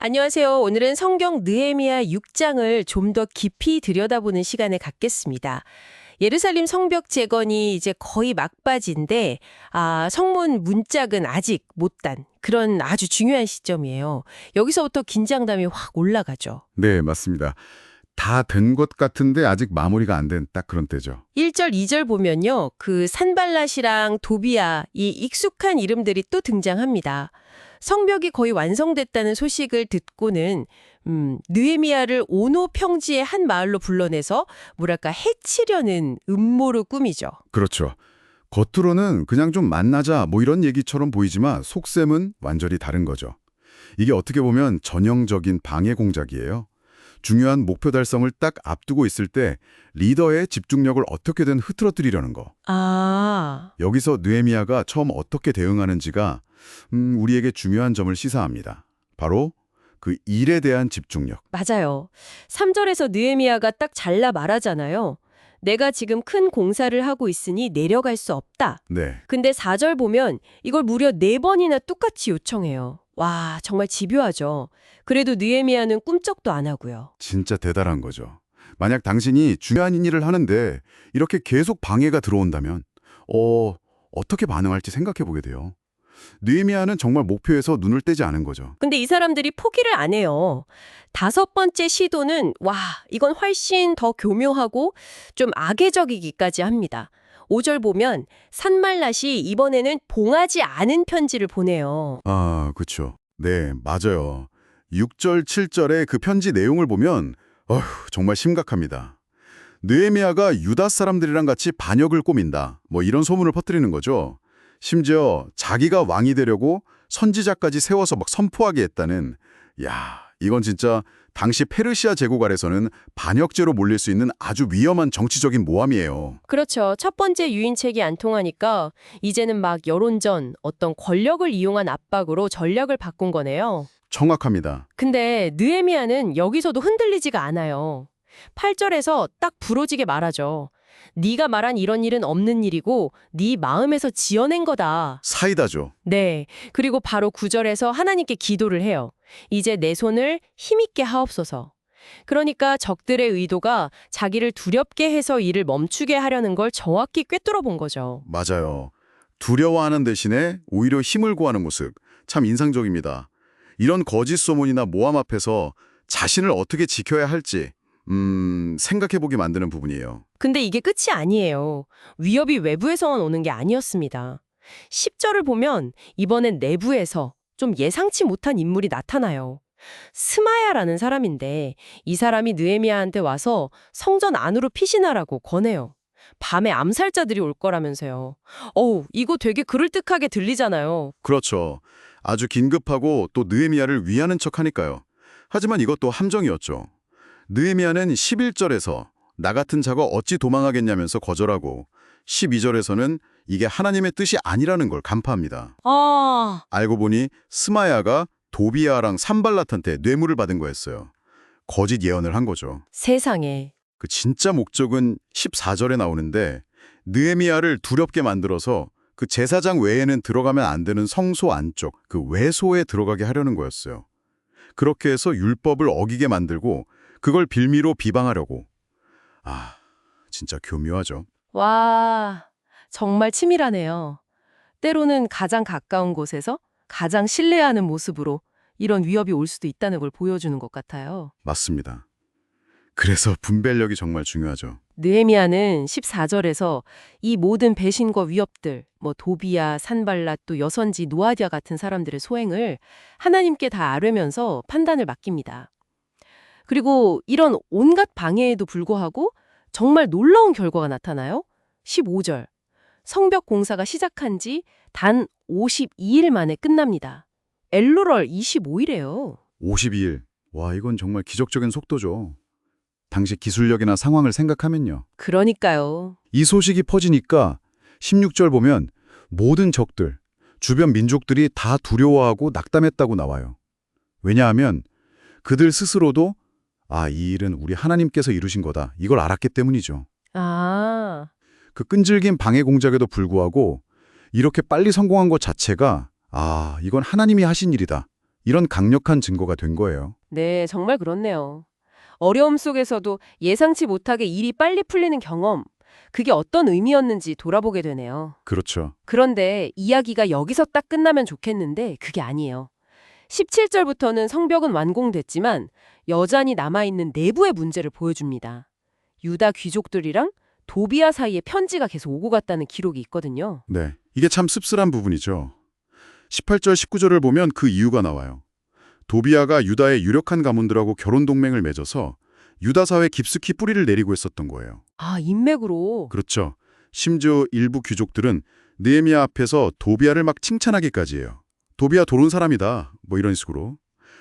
안녕하세요. 오늘은 성경 느헤미야 6장을 좀 더 깊이 들여다보는 시간을 갖겠습니다. 예루살렘 성벽 재건이 이제 거의 막바지인데, 성문 문짝은 아직 못 단 그런 아주 중요한 시점이에요. 여기서부터 긴장감이 확 올라가죠. 네, 맞습니다. 다 된 것 같은데 아직 마무리가 안 된 딱 그런 때죠. 1절, 2절 보면요. 그 산발랏이랑 도비야, 이 익숙한 이름들이 또 등장합니다. 성벽이 거의 완성됐다는 소식을 듣고는 느헤미야를 오노 평지의 한 마을로 불러내서 뭐랄까 해치려는 음모를 꾸미죠. 그렇죠. 겉으로는 그냥 좀 만나자 뭐 이런 얘기처럼 보이지만 속셈은 완전히 다른 거죠. 이게 어떻게 보면 전형적인 방해 공작이에요. 중요한 목표 달성을 딱 앞두고 있을 때 리더의 집중력을 어떻게든 흐트러뜨리려는 거. 여기서 느헤미야가 처음 어떻게 대응하는지가 우리에게 중요한 점을 시사합니다. 바로 그 일에 대한 집중력. 맞아요. 3절에서 느헤미야가 딱 잘라 말하잖아요. 내가 지금 큰 공사를 하고 있으니 내려갈 수 없다. 네, 근데 4절 보면 이걸 무려 4번이나 똑같이 요청해요. 와, 정말 집요하죠. 그래도 느헤미야는 꿈쩍도 안 하고요. 진짜 대단한 거죠. 만약 당신이 중요한 일을 하는데 이렇게 계속 방해가 들어온다면 어떻게 반응할지 생각해 보게 돼요. 느헤미야는 정말 목표에서 눈을 떼지 않은 거죠. 근데 이 사람들이 포기를 안 해요. 5번째 시도는 이건 훨씬 더 교묘하고 좀 악의적이기까지 합니다. 5절 보면 산말랏이 이번에는 봉하지 않은 편지를 보내요. 그렇죠. 네, 맞아요. 6절, 7절의 그 편지 내용을 보면 정말 심각합니다. 느헤미야가 유다 사람들이랑 같이 반역을 꾸민다. 뭐 이런 소문을 퍼뜨리는 거죠. 심지어 자기가 왕이 되려고 선지자까지 세워서 막 선포하게 했다는, 이건 진짜 당시 페르시아 제국 아래서는 반역죄로 몰릴 수 있는 아주 위험한 정치적인 모함이에요. 그렇죠. 첫 번째 유인책이 안 통하니까 이제는 막 여론전, 어떤 권력을 이용한 압박으로 전략을 바꾼 거네요. 정확합니다. 근데 느헤미야는 여기서도 흔들리지가 않아요. 8절에서 딱 부러지게 말하죠. 네가 말한 이런 일은 없는 일이고 네 마음에서 지어낸 거다. 사이다죠. 네. 그리고 바로 9절에서 하나님께 기도를 해요. 이제 내 손을 힘있게 하옵소서. 그러니까 적들의 의도가 자기를 두렵게 해서 일을 멈추게 하려는 걸 정확히 꿰뚫어 본 거죠. 맞아요. 두려워하는 대신에 오히려 힘을 구하는 모습, 참 인상적입니다. 이런 거짓 소문이나 모함 앞에서 자신을 어떻게 지켜야 할지 생각해보게 만드는 부분이에요. 근데 이게 끝이 아니에요. 위협이 외부에서만 오는 게 아니었습니다. 10절을 보면 이번엔 내부에서 좀 예상치 못한 인물이 나타나요. 스마야라는 사람인데 이 사람이 느헤미야한테 와서 성전 안으로 피신하라고 권해요. 밤에 암살자들이 올 거라면서요. 이거 되게 그럴듯하게 들리잖아요. 그렇죠. 아주 긴급하고 또 느헤미야를 위하는 척하니까요. 하지만 이것도 함정이었죠. 느헤미야는 11절에서 나 같은 자가 어찌 도망하겠냐면서 거절하고 12절에서는 이게 하나님의 뜻이 아니라는 걸 간파합니다. 알고 보니 스마야가 도비야랑 산발랏한테 뇌물을 받은 거였어요. 거짓 예언을 한 거죠. 세상에. 그 진짜 목적은 14절에 나오는데 느헤미야를 두렵게 만들어서 그 제사장 외에는 들어가면 안 되는 성소 안쪽, 그 외소에 들어가게 하려는 거였어요. 그렇게 해서 율법을 어기게 만들고 그걸 빌미로 비방하려고. 진짜 교묘하죠. 와, 정말 치밀하네요. 때로는 가장 가까운 곳에서 가장 신뢰하는 모습으로 이런 위협이 올 수도 있다는 걸 보여주는 것 같아요. 맞습니다. 그래서 분별력이 정말 중요하죠. 느헤미야는 14절에서 이 모든 배신과 위협들, 도비야, 산발랏, 또 여선지, 노아디아 같은 사람들의 소행을 하나님께 다 아뢰면서 판단을 맡깁니다. 그리고 이런 온갖 방해에도 불구하고 정말 놀라운 결과가 나타나요. 15절. 성벽 공사가 시작한 지 단 52일 만에 끝납니다. 엘루럴 25일이에요. 52일. 와, 이건 정말 기적적인 속도죠. 당시 기술력이나 상황을 생각하면요. 그러니까요. 이 소식이 퍼지니까 16절 보면 모든 적들, 주변 민족들이 다 두려워하고 낙담했다고 나와요. 왜냐하면 그들 스스로도 이 일은 우리 하나님께서 이루신 거다. 이걸 알았기 때문이죠. 그 끈질긴 방해 공작에도 불구하고 이렇게 빨리 성공한 것 자체가 이건 하나님이 하신 일이다. 이런 강력한 증거가 된 거예요. 네, 정말 그렇네요. 어려움 속에서도 예상치 못하게 일이 빨리 풀리는 경험, 그게 어떤 의미였는지 돌아보게 되네요. 그렇죠. 그런데 이야기가 여기서 딱 끝나면 좋겠는데 그게 아니에요. 17절부터는 성벽은 완공됐지만 여전히 남아있는 내부의 문제를 보여줍니다. 유다 귀족들이랑 도비아 사이에 편지가 계속 오고 갔다는 기록이 있거든요. 네. 이게 참 씁쓸한 부분이죠. 18절, 19절을 보면 그 이유가 나와요. 도비아가 유다의 유력한 가문들하고 결혼 동맹을 맺어서 유다 사회에 깊숙이 뿌리를 내리고 있었던 거예요. 아, 인맥으로. 그렇죠. 심지어 일부 귀족들은 느헤미야 앞에서 도비아를 막 칭찬하기까지 해요. 도비아 도른 사람이다. 뭐 이런 식으로.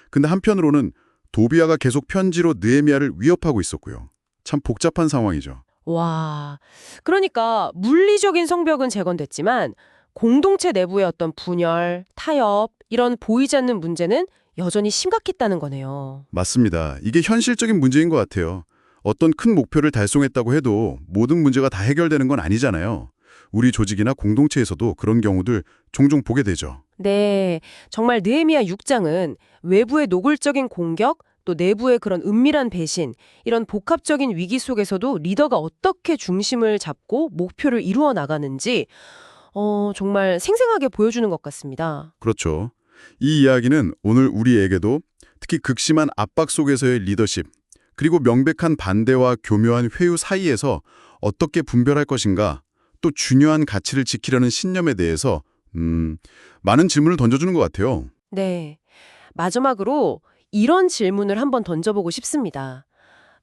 근데 한편으로는 도비아가 계속 편지로 느헤미야를 위협하고 있었고요. 참 복잡한 상황이죠. 와, 그러니까 물리적인 성벽은 재건됐지만 공동체 내부의 어떤 분열, 타협, 이런 보이지 않는 문제는 여전히 심각했다는 거네요. 맞습니다. 이게 현실적인 문제인 것 같아요. 어떤 큰 목표를 달성했다고 해도 모든 문제가 다 해결되는 건 아니잖아요. 우리 조직이나 공동체에서도 그런 경우들 종종 보게 되죠. 네, 정말 느헤미야 6장은 외부의 노골적인 공격, 또 내부의 그런 은밀한 배신, 이런 복합적인 위기 속에서도 리더가 어떻게 중심을 잡고 목표를 이루어 나가는지 정말 생생하게 보여주는 것 같습니다. 그렇죠. 이 이야기는 오늘 우리에게도 특히 극심한 압박 속에서의 리더십, 그리고 명백한 반대와 교묘한 회유 사이에서 어떻게 분별할 것인가, 또 중요한 가치를 지키려는 신념에 대해서 많은 질문을 던져주는 것 같아요. 네, 마지막으로 이런 질문을 한번 던져보고 싶습니다.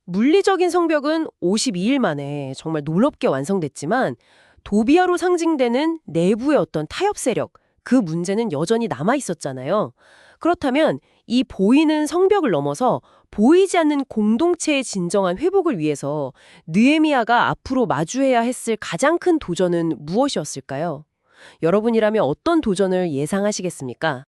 물리적인 성벽은 52일 만에 정말 놀랍게 완성됐지만 도비아로 상징되는 내부의 어떤 타협 세력, 그 문제는 여전히 남아 있었잖아요. 그렇다면 이 보이는 성벽을 넘어서 보이지 않는 공동체의 진정한 회복을 위해서 느헤미야가 앞으로 마주해야 했을 가장 큰 도전은 무엇이었을까요? 여러분이라면 어떤 도전을 예상하시겠습니까?